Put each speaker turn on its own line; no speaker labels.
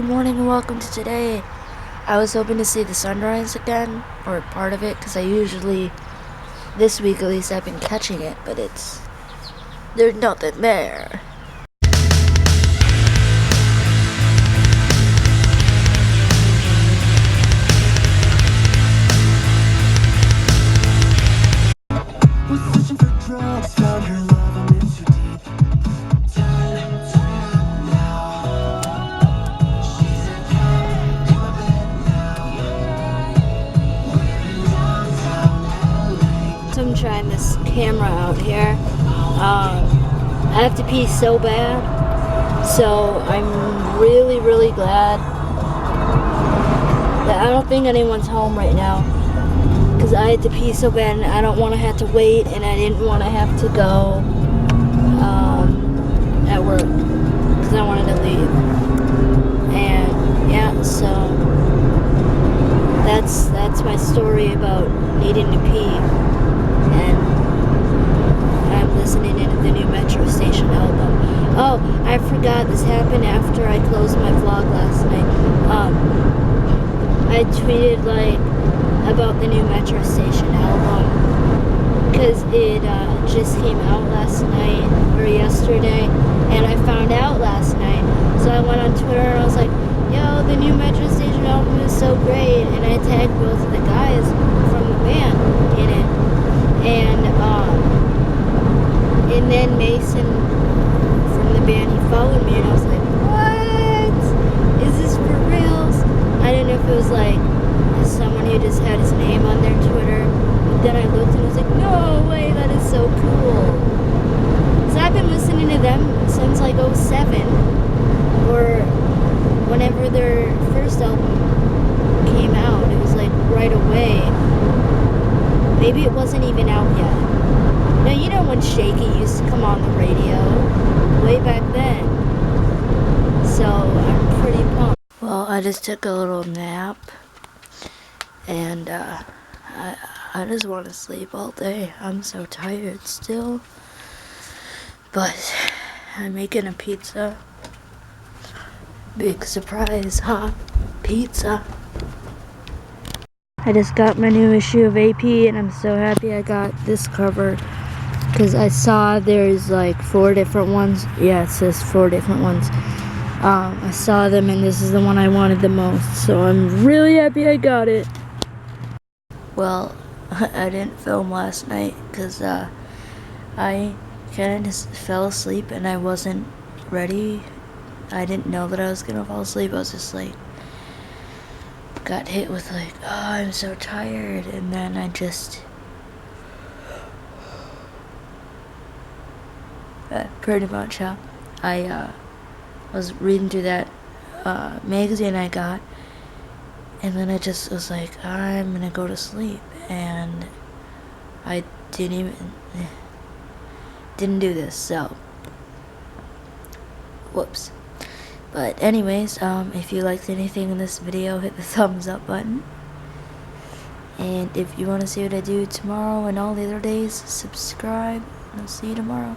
Good morning and welcome to today. I was hoping to see the sunrise again, or part of it, because I usually, this week at least, I've been catching it, but there's nothing there.
Was searching for drugs, found her love, I'm in too deep. She's a cat in my bed now.
So I'm trying this camera out here. I have to pee so bad, so I'm really glad that I don't think anyone's home right now, because I had to pee so bad and I don't want to have to wait, and I didn't want to have to go at work because I wanted to leave. And yeah, so that's my story about needing to pee. And I'm listening to the new Metro Station album. Oh, I forgot, this happened after I closed my vlog last night. I tweeted about the new Metro Station album because it just came out last night or yesterday, and I found out last night. So I went on Twitter and I was like, yo, the new Metro Station album is so great, and I tagged both of the guys from the band in it. And then Mason from the band, he followed me, and I was like, what? Is this for reals? I didn't know if it was like someone who just had his name on their Twitter. But then I looked and I was like, no way, that is so cool. So I've been listening to them since like 07, or whenever their first album came out. It was like right away. Maybe it wasn't even out yet. Now, you know when Shaky used to come on the radio way back then. So I'm pretty pumped. Well, I just took a little nap, and I just want to sleep all day. I'm so tired still. But I'm making a pizza. Big surprise, huh? Pizza. I just got my new issue of AP, and I'm so happy I got this cover, because I saw there's like 4 different ones. Yeah, it says 4 different ones. I saw them, and this is the one I wanted the most, so I'm really happy I got it. Well, I didn't film last night because I kind of just fell asleep and I wasn't ready. I didn't know that I was gonna fall asleep. I was just like, got hit with like, oh, I'm so tired, and then I just pretty much how I was reading through that magazine I got, and then I just was like, I'm gonna go to sleep, and I didn't do this, so whoops. But anyways, if you liked anything in this video, hit the thumbs up button, and if you want to see what I do tomorrow and all the other days, subscribe, and I'll see you tomorrow.